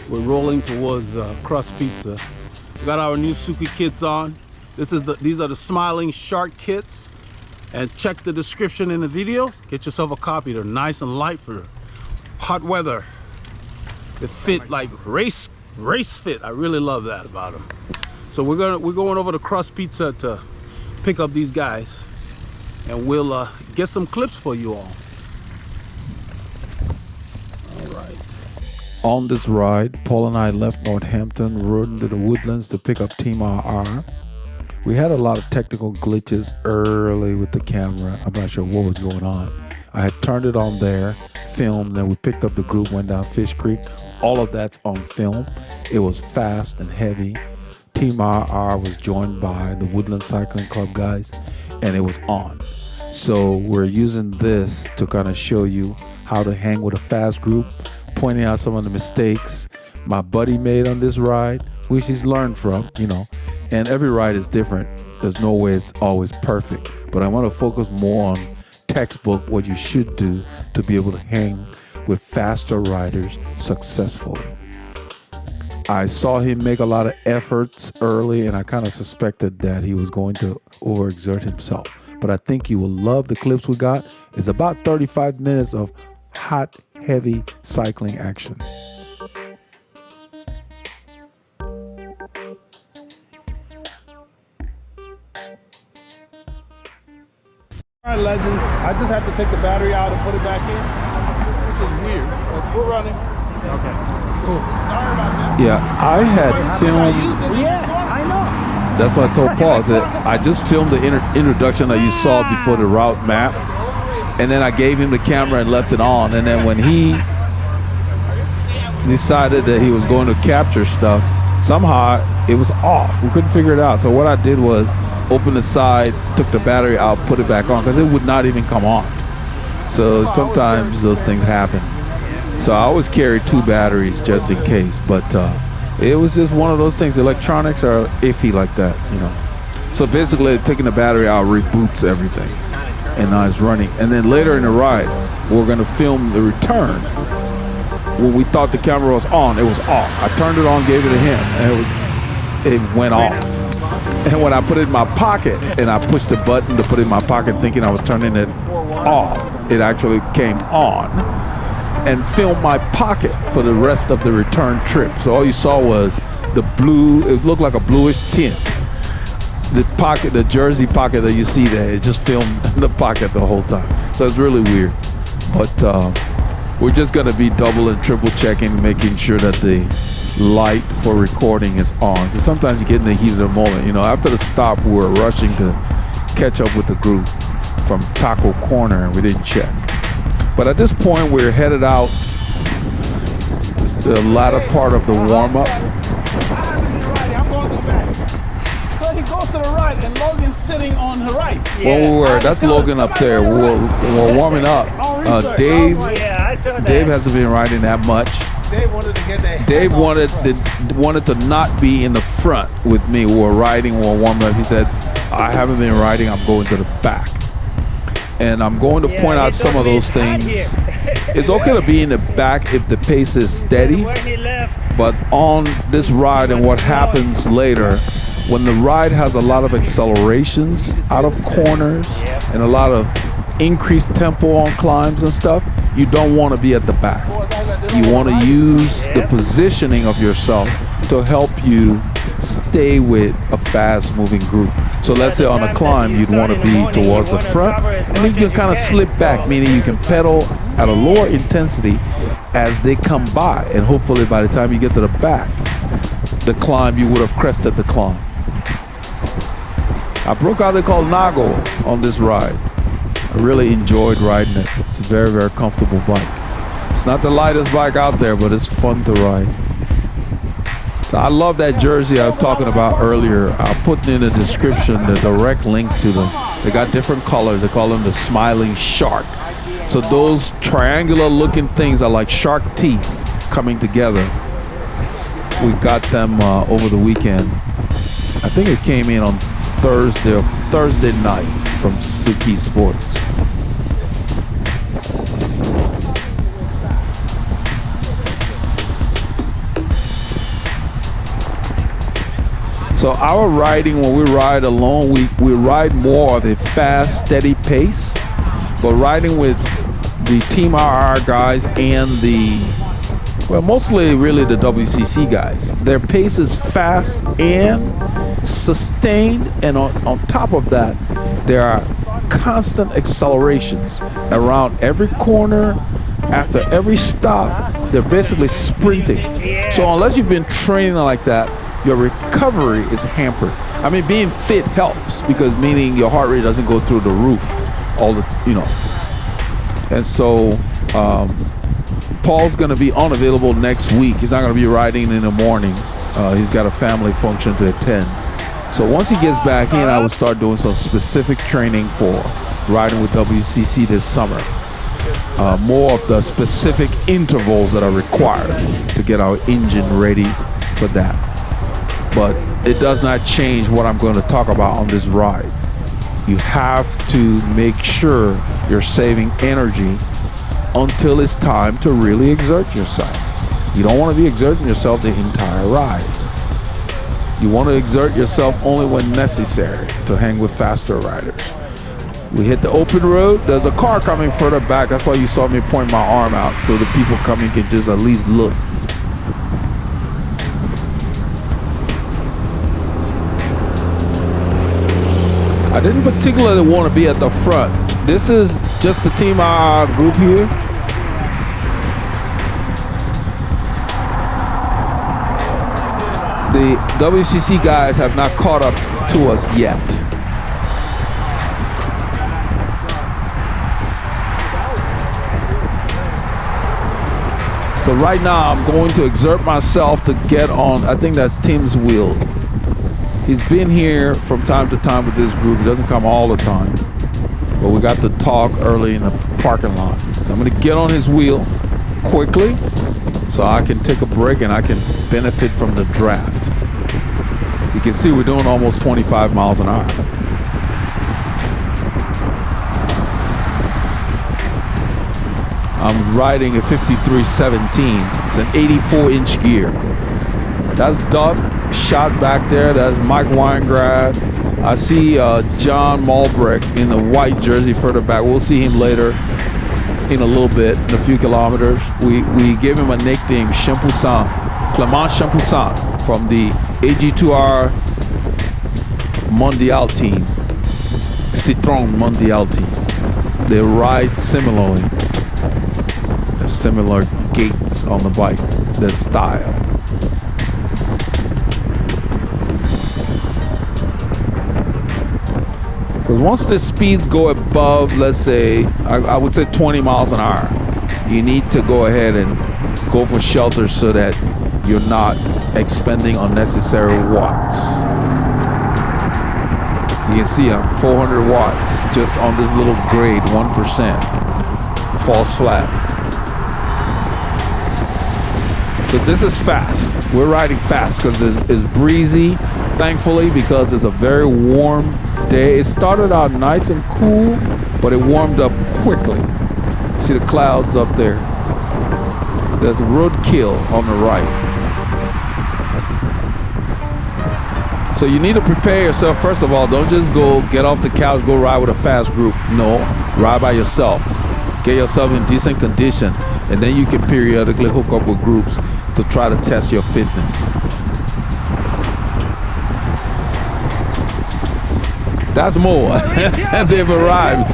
We're rolling towards crust pizza. We got our new Souke kits on. These are the smiling shark kits. And check the description in the video. Get yourself a copy. They're nice and light for hot weather. They fit like race fit. I really love that about them. So we're going over to Crust Pizza to pick up these guys, and we'll get some clips for you all. All right. On this ride, Paul and I left Northampton, rode into the Woodlands to pick up Team RR. We had a lot of technical glitches early with the camera. I'm not sure what was going on. I had turned it on there, filmed, then we picked up the group, went down Fish Creek. All of that's on film. It was fast and heavy. Team RR was joined by the Woodland Cycling Club guys, and it was on. So we're using this to kind of show you how to hang with a fast group, pointing out some of the mistakes my buddy made on this ride, which he's learned from, you know. And every ride is different. There's no way it's always perfect. But I want to focus more on textbook, what you should do to be able to hang with faster riders successfully. I saw him make a lot of efforts early, and I kind of suspected that he was going to overexert himself. But I think you will love the clips we got. It's about 35 minutes of hot, heavy cycling action. All right, legends, I just have to take the battery out and put it back in, which is weird, but we're running. Okay. Cool. Sorry about that. Yeah, I had filmed. Yeah, I know. That's what I told Paul. I said, I just filmed the introduction that you saw before the route map, and then I gave him the camera and left it on. And then when he decided that he was going to capture stuff, somehow it was off. We couldn't figure it out. So what I did was open the side, took the battery out, put it back on, because it would not even come on. So sometimes those things happen. So I always carry 2 batteries just in case, but it was just one of those things. Electronics are iffy like that, you know. So basically taking the battery out reboots everything, and now it's running. And then later in the ride, we're gonna film the return. When we thought the camera was on, it was off. I turned it on, gave it to him, and it went off. And when I put it in my pocket and I pushed the button to put it in my pocket thinking I was turning it off, it actually came on and filmed my pocket for the rest of the return trip. So all you saw was the blue, it looked like a bluish tint. The pocket, the jersey pocket that you see there, it just filmed the pocket the whole time. So it's really weird. But we're just gonna be double and triple checking, making sure that the light for recording is on, because sometimes you get in the heat of the moment. You know, after the stop, we were rushing to catch up with the group from Taco Corner, and we didn't check. But at this point, we're headed out. It's the latter part of the warm-up. I'm going to the back. So he goes to the right, and Logan's sitting on the right. Well, that's Logan up there. We're warming up. Dave hasn't been riding that much. Dave wanted to get that. Dave wanted to not be in the front with me. We were riding, we were warming up. He said, I haven't been riding, I'm going to the back. And I'm going to point out some of those things. It's okay to be in the back if the pace is steady, but on this ride and what happens later, when the ride has a lot of accelerations out of corners and a lot of increased tempo on climbs and stuff, you don't want to be at the back. You want to use the positioning of yourself to help you stay with a fast moving group. So let's say on a climb, you'd want to be towards the front, and then you can kind of slip back, meaning you can pedal at a lower intensity as they come by, and hopefully by the time you get to the back, the climb, you would have crested the climb. I broke out they call Nago on this ride. I really enjoyed riding it. It's a very, very comfortable bike. It's not the lightest bike out there, but it's fun to ride. So I love that jersey I was talking about earlier. I'll put in the description the direct link to them. They got different colors. They call them the smiling shark. So those triangular looking things are like shark teeth coming together. We got them over the weekend. I think it came in on Thursday night from Souke Sports. So our riding, when we ride alone, we ride more of a fast, steady pace. But riding with the Team RR guys and mostly really the WCC guys, their pace is fast and sustained, and on top of that, there are constant accelerations around every corner. After every stop, they're basically sprinting. So unless you've been training like that, your recovery is hampered. I mean, being fit helps, because meaning your heart rate doesn't go through the roof all the, And so Paul's going to be unavailable next week. He's not going to be riding in the morning. He's got a family function to attend. So once he gets back in, I will start doing some specific training for riding with WCC this summer. More of the specific intervals that are required to get our engine ready for that. But it does not change what I'm going to talk about on this ride. You have to make sure you're saving energy until it's time to really exert yourself. You don't want to be exerting yourself the entire ride. You want to exert yourself only when necessary to hang with faster riders. We hit the open road. There's a car coming further back. That's why you saw me point my arm out, so the people coming can just at least look. I didn't particularly want to be at the front. This is just the Team RR group here. The WCC guys have not caught up to us yet. So right now I'm going to exert myself to get on, I think that's Tim's wheel. He's been here from time to time with this group. He doesn't come all the time. But we got to talk early in the parking lot. So I'm going to get on his wheel quickly so I can take a break and I can benefit from the draft. You can see we're doing almost 25 miles an hour. I'm riding a 5317. It's an 84-inch gear. That's Doug shot back there. That's Mike Weingrad. I see John Malbrecht in the white jersey further back. We'll see him later in a little bit, in a few kilometers. We gave him a nickname, Champoussin, Clément Champoussin, from the AG2R Mondial team, Citroën Mondial team. They ride similarly. Similar gaits on the bike, their style. Because once the speeds go above, let's say, I would say 20 miles an hour, you need to go ahead and go for shelter so that you're not expending unnecessary watts. You can see I'm 400 watts just on this little grade, 1%, falls flat. So this is fast. We're riding fast because it's breezy, thankfully, because it's a very warm day. It started out nice and cool, but it warmed up quickly. See the clouds up there? There's a roadkill on the right. So you need to prepare yourself. First of all, don't just go get off the couch, go ride with a fast group. No, ride by yourself. Get yourself in decent condition, and then you can periodically hook up with groups to try to test your fitness. That's more. They've arrived.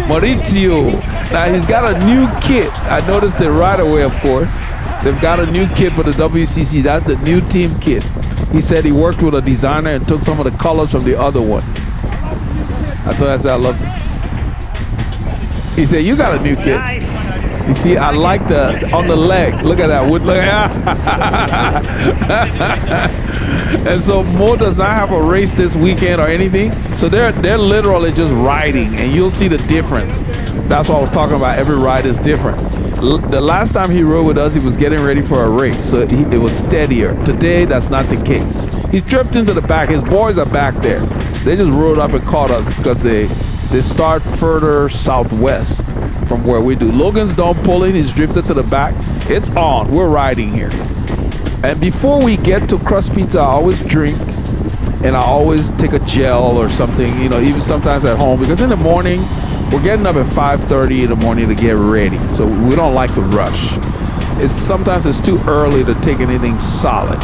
Maurizio. Now he's got a new kit. I noticed it right away, of course. They've got a new kit for the WCC. That's the new team kit. He said he worked with a designer and took some of the colors from the other one. I thought that's how I love it. He said, you got a new kit. Nice. You see, I like the, on the leg. Look at that. Look at that. And so Mo does not have a race this weekend or anything. So they're literally just riding, and you'll see the difference. That's what I was talking about. Every ride is different. The last time he rode with us, he was getting ready for a race, so it was steadier. Today, that's not the case. He drifted into the back. His boys are back there. They just rode up and caught us because they start further southwest from where we do. Logan's done pulling. He's drifted to the back. It's on. We're riding here. And before we get to Crust Pizza, I always drink And I always take a gel or something, you know, even sometimes at home, because in the morning, we're getting up at 5:30 in the morning to get ready. So we don't like to rush. Sometimes it's too early to take anything solid.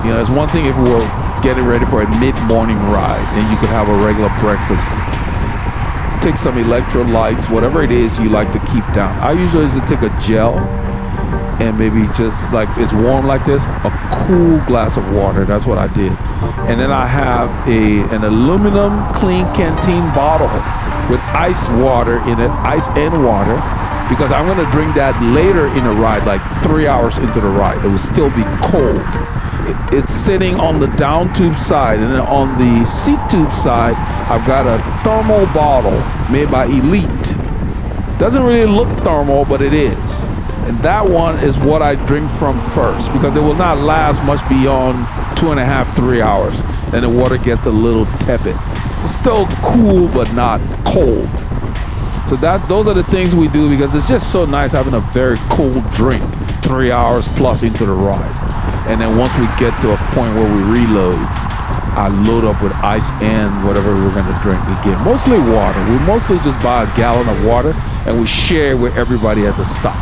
You know, it's one thing if we're getting ready for a mid-morning ride and you could have a regular breakfast. Take some electrolytes, whatever it is you like to keep down. I usually just take a gel and maybe just like it's warm like this, a cool glass of water. That's what I did. And then I have an aluminum clean canteen bottle with ice water in it, ice and water, because I'm gonna drink that later in the ride, like 3 hours into the ride. It will still be cold. It's sitting on the down tube side, and then on the seat tube side, I've got a thermal bottle made by Elite. Doesn't really look thermal, but it is. And that one is what I drink from first, because it will not last much beyond 2.5, 3 hours. And the water gets a little tepid. It's still cool, but not cold. So those are the things we do, because it's just so nice having a very cold drink 3 hours plus into the ride. And then once we get to a point where we reload, I load up with ice and whatever we're gonna drink again. Mostly water. We mostly just buy a gallon of water and we share with everybody at the stop.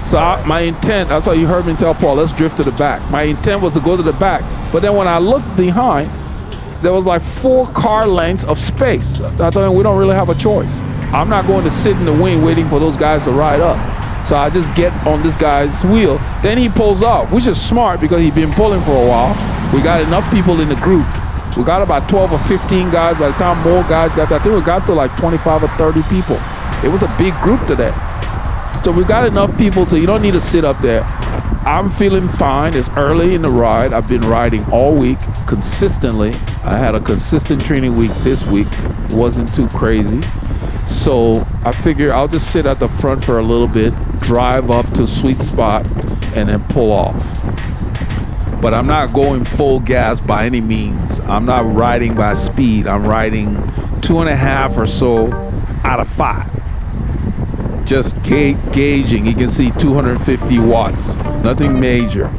So my intent, that's why you heard me tell Paul, let's drift to the back. My intent was to go to the back, but then when I looked behind, there was like 4 car lengths of space. I thought we don't really have a choice. I'm not going to sit in the wing waiting for those guys to ride up. So I just get on this guy's wheel. Then he pulls off, which is smart because he'd been pulling for a while. We got enough people in the group. We got about 12 or 15 guys. By the time more guys got there, I think we got to like 25 or 30 people. It was a big group today. So we got enough people, so you don't need to sit up there. I'm feeling fine. It's early in the ride. I've been riding all week consistently. I had a consistent training week this week. Wasn't too crazy. So I figure I'll just sit at the front for a little bit, drive up to a sweet spot, and then pull off. But I'm not going full gas by any means. I'm not riding by speed. I'm riding 2.5 or so out of 5. Just gauging. You can see 250 watts. Nothing major.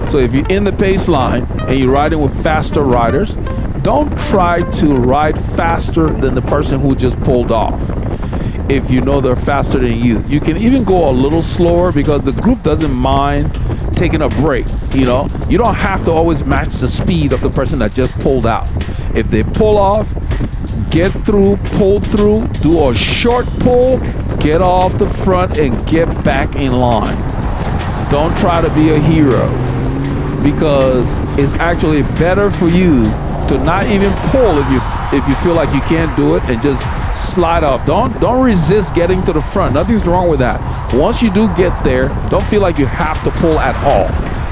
So if you're in the pace line and you're riding with faster riders, don't try to ride faster than the person who just pulled off. If you know they're faster than you, you can even go a little slower because the group doesn't mind taking a break. You know, you don't have to always match the speed of the person that just pulled out. If they pull off, get through, pull through, do a short pull, get off the front and get back in line. Don't try to be a hero, because it's actually better for you to not even pull if you feel like you can't do it, and just slide off. Don't resist getting to the front. Nothing's wrong with that. Once you do get there, don't feel like you have to pull at all.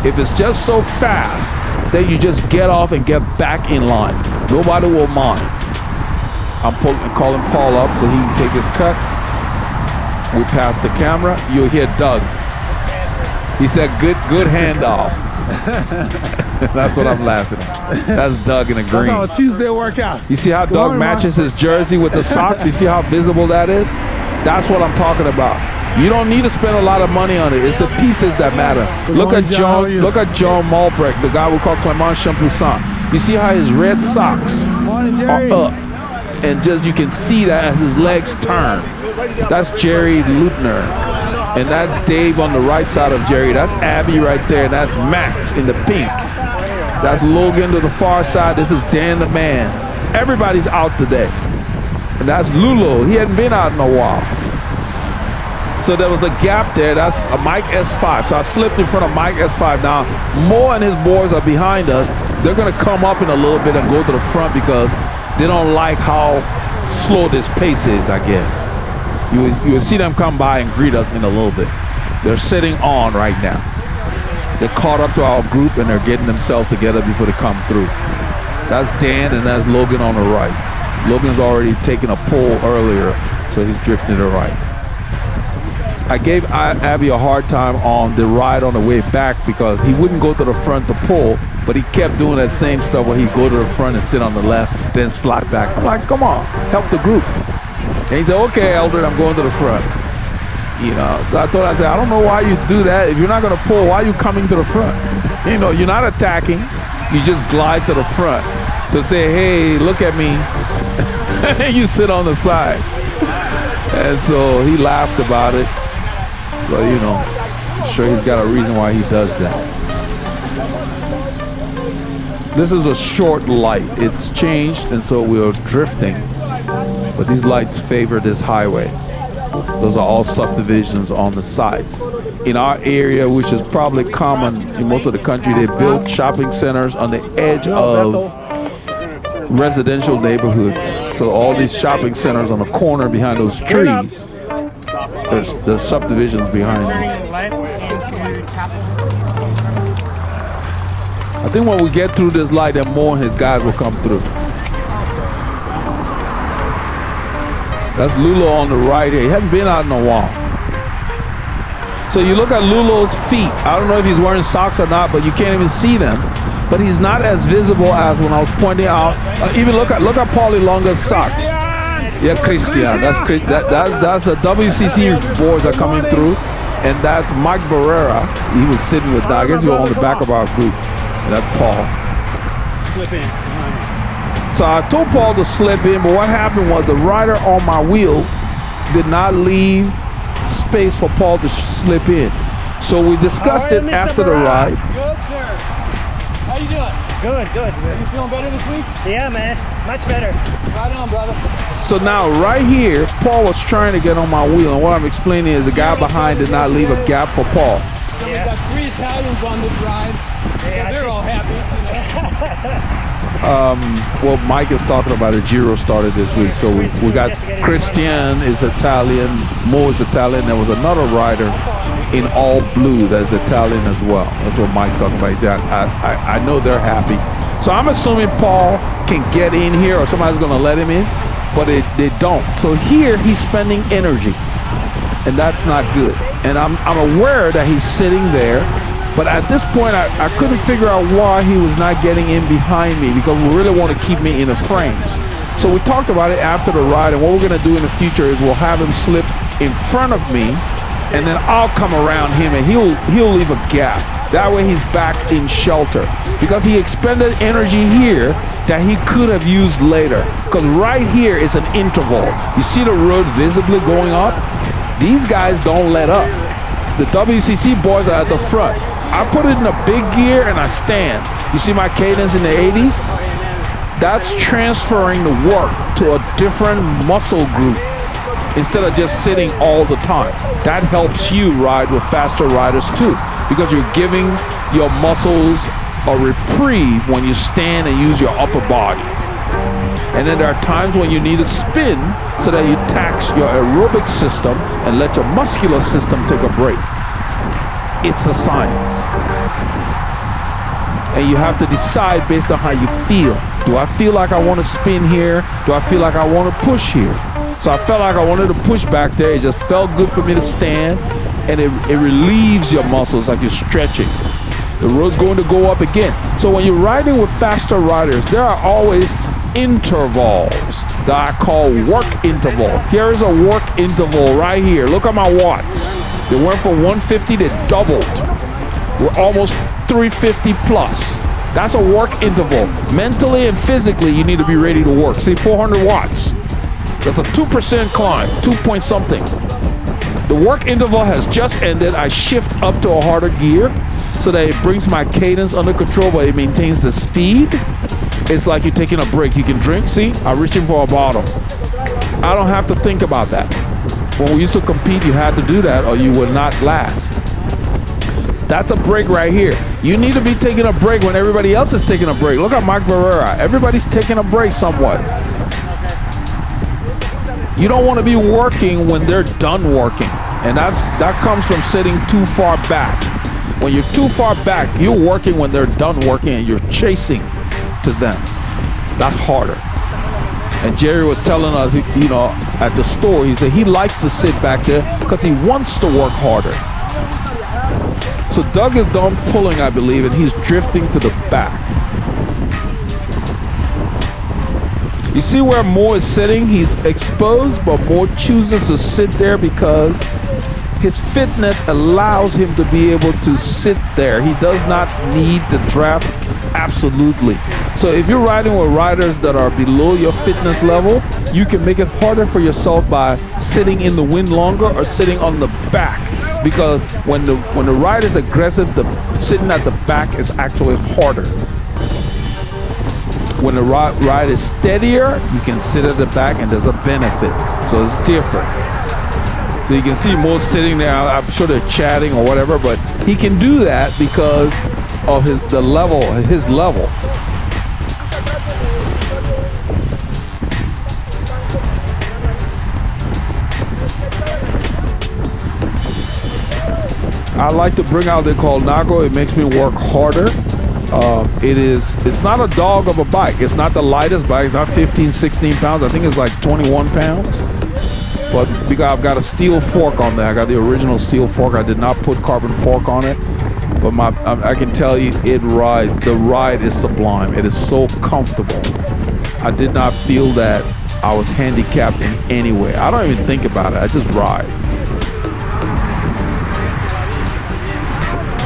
If it's just so fast, then you just get off and get back in line. Nobody will mind. I'm calling Paul up so he can take his cuts. We pass the camera. You'll hear Doug. He said, good handoff. That's what I'm laughing at. That's Doug in the green. That's how a Tuesday workout. You see how Doug matches his jersey with the socks? You see how visible that is? That's what I'm talking about. You don't need to spend a lot of money on it. It's the pieces that matter. Look at John Malbrecht, the guy we call Clement Champoussin. You see how his red socks are up, and just you can see that as his legs turn. That's Jerry Lutner. And that's Dave on the right side of Jerry. That's Abby right there. And that's Max in the pink. That's Logan to the far side. This is Dan the Man. Everybody's out today. And that's Lulu. He hadn't been out in a while. So there was a gap there. That's a Mike S5. So I slipped in front of Mike S5. Now, Moore and his boys are behind us. They're going to come up in a little bit and go to the front because they don't like how slow this pace is, I guess. You will see them come by and greet us in a little bit. They're sitting on right now. They're caught up to our group and they're getting themselves together before they come through. That's Dan and that's Logan on the right. Logan's already taken a pull earlier, so he's drifting to the right. I gave Abby a hard time on the ride on the way back because he wouldn't go to the front to pull, but he kept doing that same stuff where he'd go to the front and sit on the left, then slide back. I'm like, come on, help the group. And he said, okay, Eldred, I'm going to the front. You know, so I said, I don't know why you do that. If you're not going to pull, why are you coming to the front? You know, you're not attacking. You just glide to the front to say, hey, look at me. And you sit on the side. And so he laughed about it. But, you know, I'm sure he's got a reason why he does that. This is a short light. It's changed, and so we are drifting. But these lights favor this highway. Those are all subdivisions on the sides. In our area, which is probably common in most of the country, they build shopping centers on the edge of residential neighborhoods. So all these shopping centers on the corner behind those trees, there's subdivisions behind them. I think when we get through this light, then more and his guys will come through. That's Lulo on the right here. He hadn't been out in a while. So you look at Lulo's feet. I don't know if he's wearing socks or not, but you can't even see them. But he's not as visible as when I was pointing out. Even look at Paulie Longa's socks. Yeah, Christian. That's the WCC boys are coming through, and that's Mike Barrera. He was sitting with. I guess he was on the back of our group. And that's Paul. Slip in. So I told Paul to slip in, but what happened was the rider on my wheel did not leave space for Paul to slip in. So we discussed it after the ride. Good, sir. How you doing? Good. You feeling better this week? Yeah, man. Much better. Right on, brother. So now right here, Paul was trying to get on my wheel, and what I'm explaining is the guy behind did not leave a gap for Paul. So we got 3 Italians on this ride. Yeah, so they're all happy. Well, Mike is talking about it. Giro started this week, so we got Christian is Italian, Mo is Italian. There was another rider in all blue that's Italian as well. That's what Mike's talking about. He said, I know they're happy. So I'm assuming Paul can get in here, or somebody's going to let him in, but they don't. So here he's spending energy, and that's not good. And I'm aware that he's sitting there. But at this point, I couldn't figure out why he was not getting in behind me, because we really want to keep me in the frames. So we talked about it after the ride, and what we're going to do in the future is we'll have him slip in front of me, and then I'll come around him, and he'll leave a gap. That way he's back in shelter, because he expended energy here that he could have used later. Because right here is an interval. You see the road visibly going up? These guys don't let up. The WCC boys are at the front. I put it in a big gear and I stand. You see my cadence in the 80s? That's transferring the work to a different muscle group instead of just sitting all the time. That helps you ride with faster riders too, because you're giving your muscles a reprieve when you stand and use your upper body. And then there are times when you need to spin so that you tax your aerobic system and let your muscular system take a break. It's a science. And you have to decide based on how you feel. Do I feel like I want to spin here? Do I feel like I want to push here? So I felt like I wanted to push back there. It just felt good for me to stand, and it relieves your muscles like you're stretching. The road's going to go up again. So when you're riding with faster riders, there are always intervals that I call work interval. Here is a work interval right here. Look at my watts. They went from 150, they doubled. We're almost 350 plus. That's a work interval. Mentally and physically, you need to be ready to work. See, 400 watts. That's a 2% climb, 2 point something. The work interval has just ended. I shift up to a harder gear so that it brings my cadence under control, but it maintains the speed. It's like you're taking a break. You can drink. See, I'm reaching for a bottle. I don't have to think about that. When we used to compete, you had to do that or you would not last. That's a break right here. You need to be taking a break when everybody else is taking a break. Look at Mike Barrera. Everybody's taking a break somewhat. You don't want to be working when they're done working. And that comes from sitting too far back. When you're too far back, you're working when they're done working and you're chasing to them. That's harder. And Jerry was telling us, you know, at the store, he said he likes to sit back there because he wants to work harder. So Doug is done pulling, I believe, and he's drifting to the back. You see where Mo is sitting? He's exposed, but Mo chooses to sit there because his fitness allows him to be able to sit there. He does not need the draft, absolutely. So if you're riding with riders that are below your fitness level, you can make it harder for yourself by sitting in the wind longer or sitting on the back. Because when the ride is aggressive, the sitting at the back is actually harder. When the ride is steadier, you can sit at the back and there's a benefit. So it's different. So you can see most sitting there, I'm sure they're chatting or whatever, but he can do that because of his level. I like to bring out, they call Nago. It makes me work harder. It's not a dog of a bike. It's not the lightest bike. It's not 15, 16 pounds. I think it's like 21 pounds. But because I've got a steel fork on there. I got the original steel fork. I did not put carbon fork on it. But I can tell you, it rides. The ride is sublime. It is so comfortable. I did not feel that I was handicapped in any way. I don't even think about it. I just ride.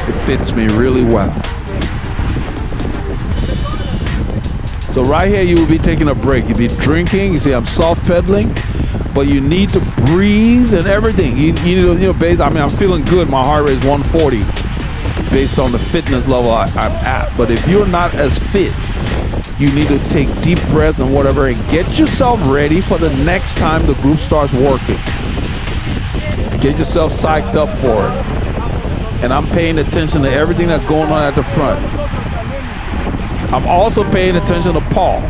It fits me really well. So right here, you will be taking a break. You'll be drinking. You see, I'm soft pedaling, but you need to breathe and everything. You know, I'm feeling good. My heart rate is 140 based on the fitness level I'm at. But if you're not as fit, you need to take deep breaths and whatever and get yourself ready for the next time the group starts working. Get yourself psyched up for it. And I'm paying attention to everything that's going on at the front. I'm also paying attention to Paul.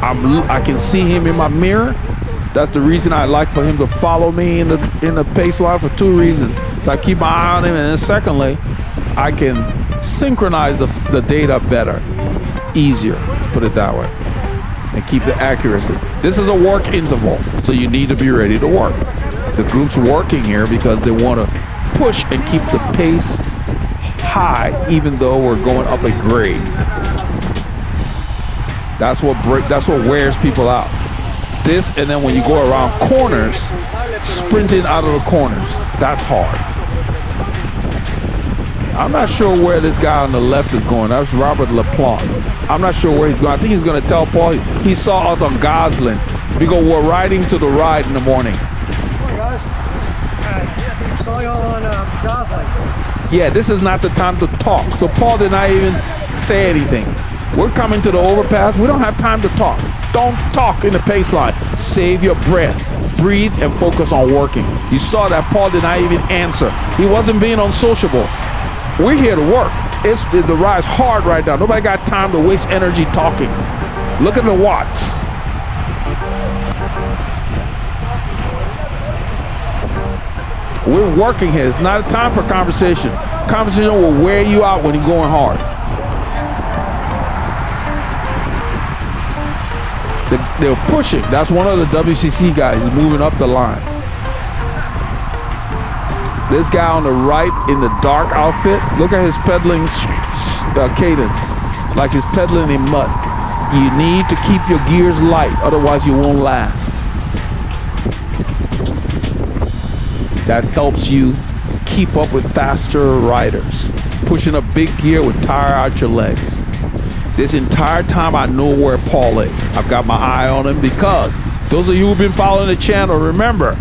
I can see him in my mirror. That's the reason I like for him to follow me in the pace line for two reasons. So I keep my eye on him, and then secondly, I can synchronize the data better, easier, let's put it that way, and keep the accuracy. This is a work interval, so you need to be ready to work. The group's working here because they want to push and keep the pace high, even though we're going up a grade. That's what wears people out. This, and then when you go around corners, sprinting out of the corners, that's hard. I'm not sure where this guy on the left is going. That's Robert LaPlante. I'm not sure where he's going. I think he's going to tell Paul he saw us on Gosling because we're riding to the ride in the morning. Yeah, this is not the time to talk. So Paul did not even say anything. We're coming to the overpass. We don't have time to talk. Don't talk in the pace line. Save your breath. Breathe and focus on working. You saw that Paul did not even answer. He wasn't being unsociable. We're here to work. The ride's hard right now. Nobody got time to waste energy talking. Look at the watts. We're working here. It's not a time for conversation. Conversation will wear you out when you're going hard. They're pushing. That's one of the WCC guys. He's moving up the line. This guy on the right in the dark outfit, look at his pedaling cadence, like he's pedaling in mud. You need to keep your gears light, otherwise you won't last. That helps you keep up with faster riders. Pushing a big gear would tire out your legs. This entire time I know where Paul is. I've got my eye on him because those of you who've been following the channel, remember,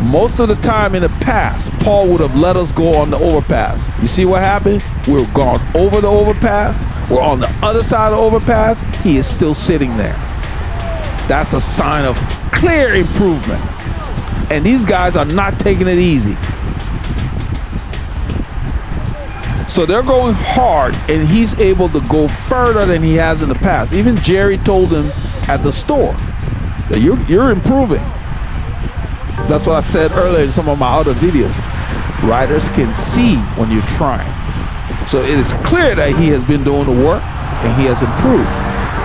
most of the time in the past, Paul would have let us go on the overpass. You see what happened? We're gone over the overpass. We're on the other side of the overpass. He is still sitting there. That's a sign of clear improvement. And these guys are not taking it easy. So they're going hard, and he's able to go further than he has in the past. Even Jerry told him at the store that you're improving. That's what I said earlier in some of my other videos. Riders can see when you're trying. So it is clear that he has been doing the work, and he has improved.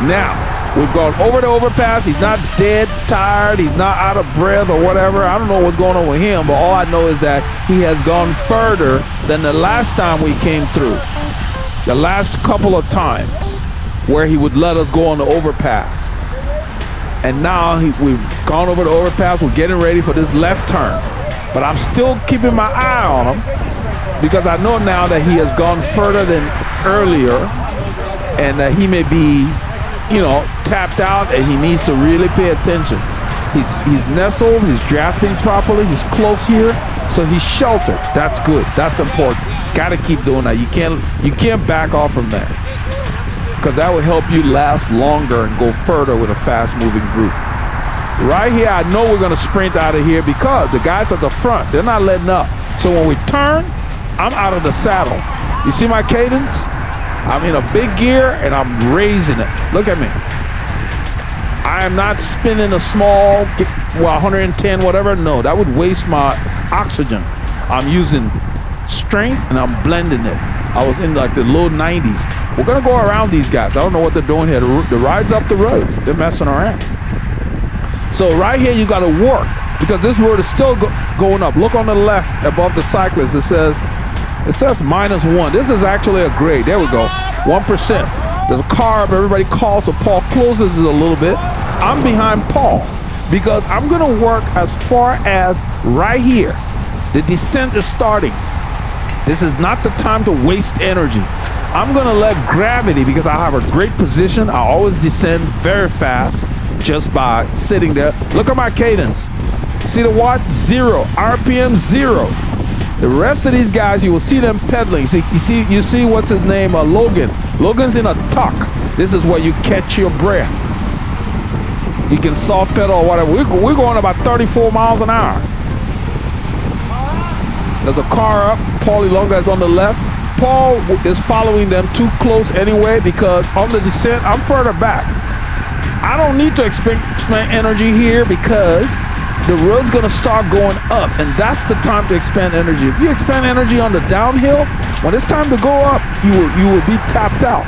Now, we've gone over the overpass. He's not dead tired. He's not out of breath or whatever. I don't know what's going on with him, but all I know is that he has gone further than the last time we came through. The last couple of times where he would let us go on the overpass. And now we've gone over the overpass. We're getting ready for this left turn. But I'm still keeping my eye on him because I know now that he has gone further than earlier and that he may be, you know, tapped out and he needs to really pay attention. He's nestled, he's drafting properly, he's close here, so he's sheltered. That's good, that's important. Gotta keep doing that. You can't back off from that because that will help you last longer and go further with a fast moving group. Right here, I know we're gonna sprint out of here because the guys at the front, they're not letting up. So when we turn, I'm out of the saddle. You see my cadence? I'm in a big gear and I'm raising it. Look at me. I am not spinning a small, 110, whatever. No, that would waste my oxygen. I'm using strength and I'm blending it. I was in like the low 90s. We're gonna go around these guys. I don't know what they're doing here. The ride's up the road. They're messing around. So right here, you gotta work because this road is still going up. Look on the left above the Cyclist. It says -1. This is actually a grade. There we go, 1%. There's a carb. Everybody calls, so Paul closes it a little bit. I'm behind Paul because I'm gonna work as far as right here. The descent is starting. This is not the time to waste energy. I'm gonna let gravity, because I have a great position. I always descend very fast just by sitting there. Look at my cadence. See the watch? 0. RPM 0. The rest of these guys, you will see them pedaling. See, you see what's his name? Logan. Logan's in a tuck. This is where you catch your breath. You can soft pedal or whatever. We're going about 34 miles an hour. There's a car up. Paulie Longa is on the left. Paul is following them too close anyway because on the descent, I'm further back. I don't need to expend energy here because the road's gonna start going up, and that's the time to expend energy. If you expend energy on the downhill, when it's time to go up, you will be tapped out.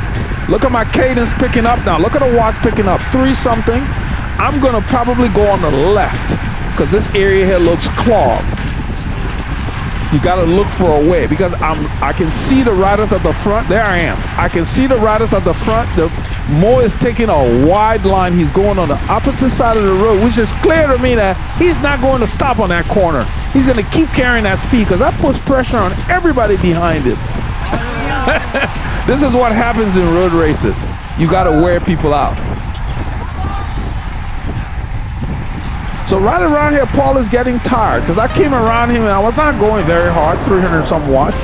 Look at my cadence picking up now. Look at the watch picking up 3 something. I'm gonna probably go on the left because this area here looks clogged. You gotta look for a way because I can see the riders at the front. There I am. I can see the riders at the front. Mo is taking a wide line. He's going on the opposite side of the road, which is clear to me that he's not going to stop on that corner. He's gonna keep carrying that speed because that puts pressure on everybody behind him. This is what happens in road races. You gotta wear people out. So right around here, Paul is getting tired because I came around him and I was not going very hard, 300 some watts.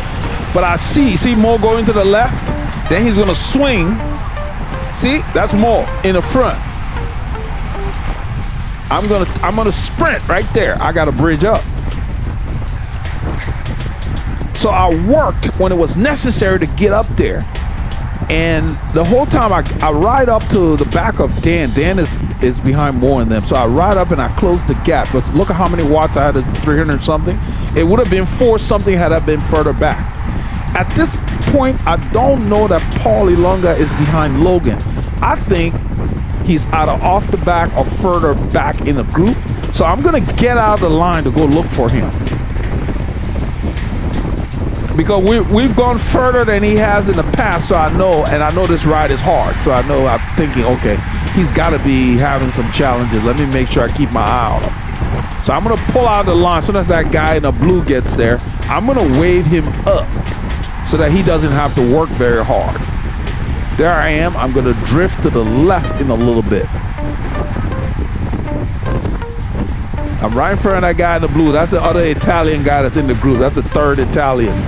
But I see Mo going to the left. Then he's gonna swing. See, that's Mo in the front. I'm gonna sprint right there. I got to bridge up. So I worked when it was necessary to get up there. And the whole time I ride up to the back of Dan. Dan is behind Mo and them. So I ride up and I close the gap. But look at how many watts I had at 300 something. It would have been 4 something had I been further back. At this point, I don't know that Paulie Longa is behind Logan. I think he's either off the back or further back in the group. So I'm gonna get out of the line to go look for him. Because we've gone further than he has in the past, so I know this ride is hard. So I'm thinking, okay, he's got to be having some challenges. Let me make sure I keep my eye on him. So I'm going to pull out the line. As soon as that guy in the blue gets there, I'm going to wave him up so that he doesn't have to work very hard. There I am. I'm going to drift to the left in a little bit. I'm right in front of that guy in the blue. That's the other Italian guy that's in the group. That's the 3rd Italian.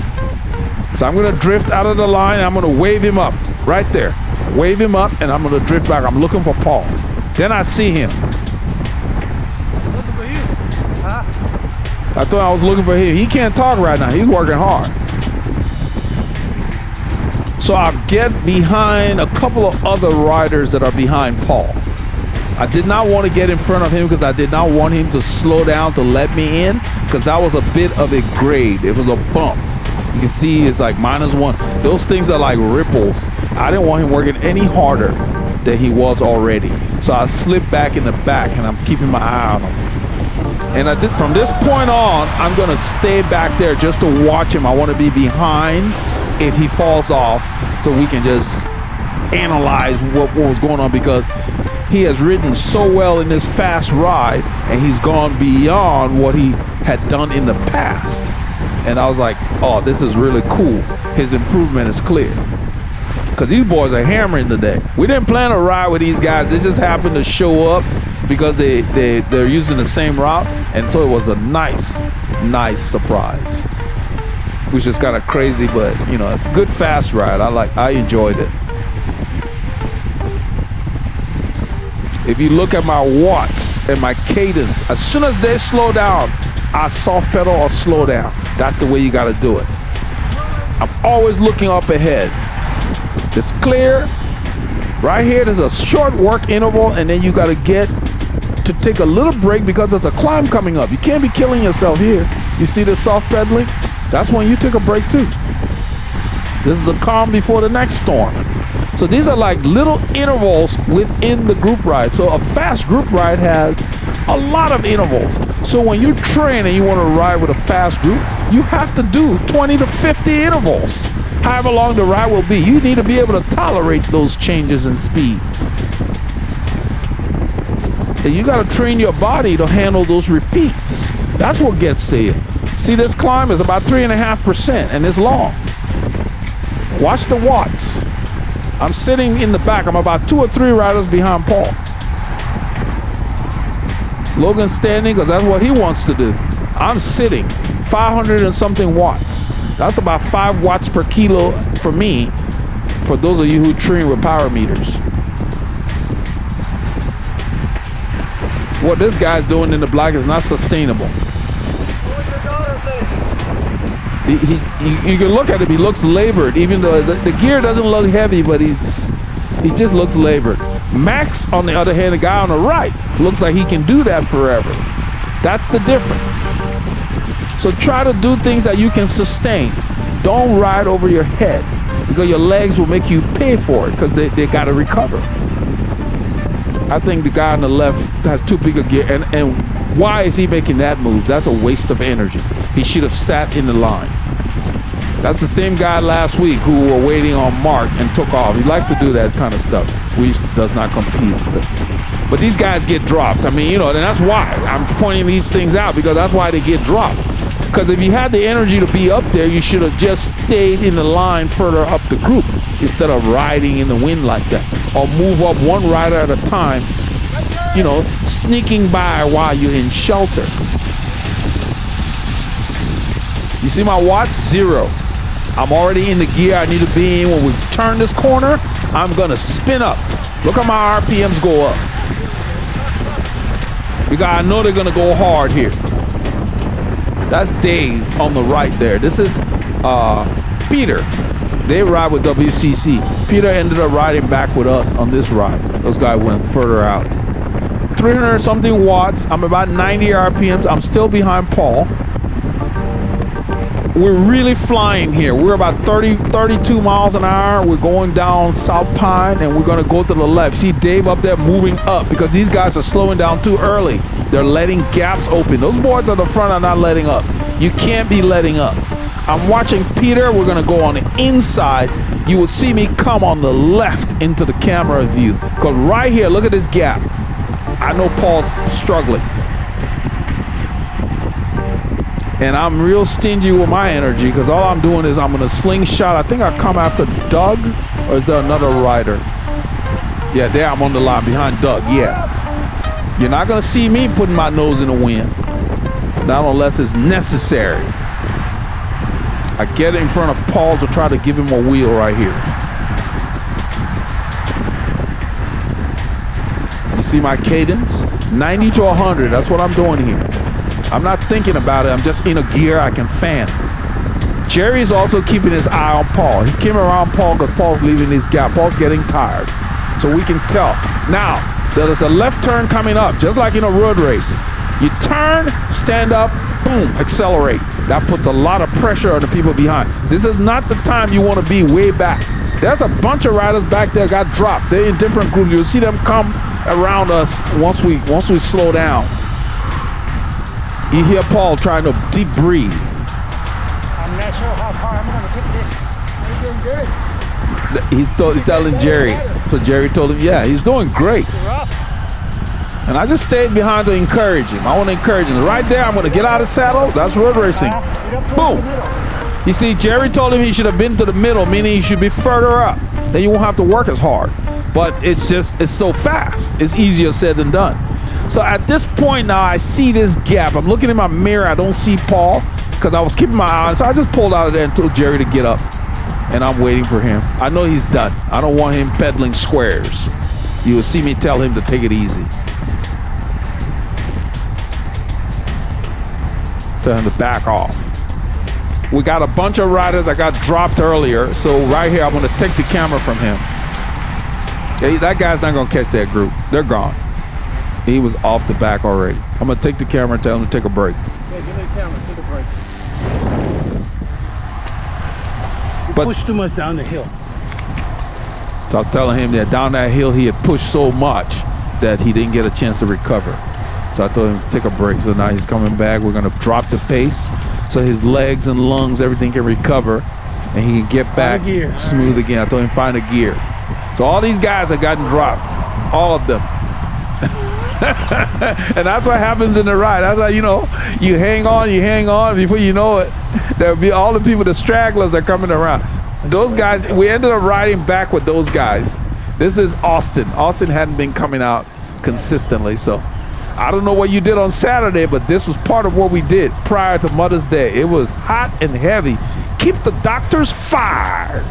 So I'm gonna drift out of the line. I'm gonna wave him up right there. Wave him up and I'm gonna drift back. I'm looking for Paul. Then I see him. Looking for you. Huh? I thought I was looking for him. He can't talk right now. He's working hard. So I'll get behind a couple of other riders that are behind Paul. I did not want to get in front of him because I did not want him to slow down to let me in because that was a bit of a grade. It was a bump. You can see it's like -1. Those things are like ripples. I didn't want him working any harder than he was already. So I slipped back in the back and I'm keeping my eye on him. And I did from this point on, I'm gonna stay back there just to watch him. I want to be behind if he falls off so we can just analyze what was going on because he has ridden so well in this fast ride and he's gone beyond what he had done in the past. And I was like, oh, this is really cool. His improvement is clear. Because these boys are hammering today. We didn't plan to ride with these guys. They just happened to show up because they're using the same route. And so it was a nice surprise. Which is kind of crazy, but you know, it's a good fast ride. I enjoyed it. If you look at my watts and my cadence, as soon as they slow down, I soft pedal or slow down. That's the way you got to do it. I'm always looking up ahead. It's clear. Right here, there's a short work interval, and then you got to get to take a little break because there's a climb coming up. You can't be killing yourself here. You see the soft pedaling? That's when you take a break too. This is the calm before the next storm. So these are like little intervals within the group ride. So a fast group ride has a lot of intervals. So when you train and you want to ride with a fast group, you have to do 20 to 50 intervals. However long the ride will be, you need to be able to tolerate those changes in speed. And you got to train your body to handle those repeats. That's what gets to you. See, this climb is about 3.5% and it's long. Watch the watts. I'm sitting in the back. I'm about 2 or 3 riders behind Paul. Logan's standing because that's what he wants to do. I'm sitting 500 and something watts. That's about 5 watts per kilo for me, for those of you who train with power meters. What this guy's doing in the black is not sustainable. You can look at him, he looks labored, even though the gear doesn't look heavy, but he just looks labored. Max, on the other hand, the guy on the right, looks like he can do that forever. That's the difference. So try to do things that you can sustain. Don't ride over your head, because your legs will make you pay for it, because they got to recover. I think the guy on the left has too big a gear, and why is he making that move? That's a waste of energy. He should have sat in the line. That's the same guy last week who were waiting on Mark and took off. He likes to do that kind of stuff. He does not compete. But these guys get dropped. I mean, you know, and that's why I'm pointing these things out, because that's why they get dropped. Because if you had the energy to be up there, you should have just stayed in the line further up the group instead of riding in the wind like that. Or move up one rider at a time, you know, sneaking by while you're in shelter. You see my watts? 0. I'm already in the gear I need to be in. When we turn this corner, I'm gonna spin up. Look how my RPMs go up. Because I know they're gonna go hard here. That's Dave on the right there. This is Peter. They ride with WCC. Peter ended up riding back with us on this ride. Those guys went further out. 300 something watts. I'm about 90 RPMs. I'm still behind Paul. We're really flying here. We're about 32 miles an hour. We're going down South Pine, and we're going to go to the left. See Dave up there moving up, because these guys are slowing down too early. They're letting gaps open. Those boys at the front are not letting up. You can't be letting up. I'm watching Peter. We're going to go on the inside. You will see me come on the left into the camera view. Because right here, look at this gap. I know Paul's struggling. And I'm real stingy with my energy, because all I'm doing is I'm going to slingshot. I think I come after Doug, or is there another rider? Yeah, there I'm on the line behind Doug, yes. You're not going to see me putting my nose in the wind, not unless it's necessary. I get in front of Paul to try to give him a wheel right here. You see my cadence? 90 to 100, that's what I'm doing here. I'm not thinking about it. I'm just in a gear I can fan. Jerry's also keeping his eye on Paul. He came around Paul because Paul's leaving his gap. Paul's getting tired. So we can tell. Now, there's a left turn coming up, just like in a road race. You turn, stand up, boom, accelerate. That puts a lot of pressure on the people behind. This is not the time you want to be way back. There's a bunch of riders back there got dropped. They're in different groups. You'll see them come around us once we slow down. You hear Paul trying to deep breathe. I'm not sure how far I'm going to get this. You're doing good. He's telling Jerry. So Jerry told him, yeah, he's doing great. And I just stayed behind to encourage him. I want to encourage him. Right there, I'm going to get out of saddle. That's road racing. Boom. You see, Jerry told him he should have been to the middle, meaning he should be further up. Then you won't have to work as hard. But it's so fast. It's easier said than done. So at this point now, I see this gap. I'm looking in my mirror. I don't see Paul because I was keeping my eye on. So I just pulled out of there and told Jerry to get up. And I'm waiting for him. I know he's done. I don't want him peddling squares. You will see me tell him to take it easy. Tell him to back off. We got a bunch of riders that got dropped earlier. So right here, I'm going to take the camera from him. Hey, that guy's not going to catch that group. They're gone. He was off the back already. I'm going to take the camera and tell him to take a break. Yeah, give me the camera. Take a break. But push too much down the hill. So I was telling him that down that hill he had pushed so much that he didn't get a chance to recover. So I told him to take a break. So now he's coming back. We're going to drop the pace so his legs and lungs, everything can recover and he can get back smooth again. I told him find a gear. So all these guys have gotten dropped. All of them. And that's what happens in the ride. That's how, you know, you hang on. Before you know it, there'll be all the people, the stragglers are coming around. Those guys, we ended up riding back with those guys. This is Austin. Austin hadn't been coming out consistently. So I don't know what you did on Saturday, but this was part of what we did prior to Mother's Day. It was hot and heavy. Keep the doctors fired.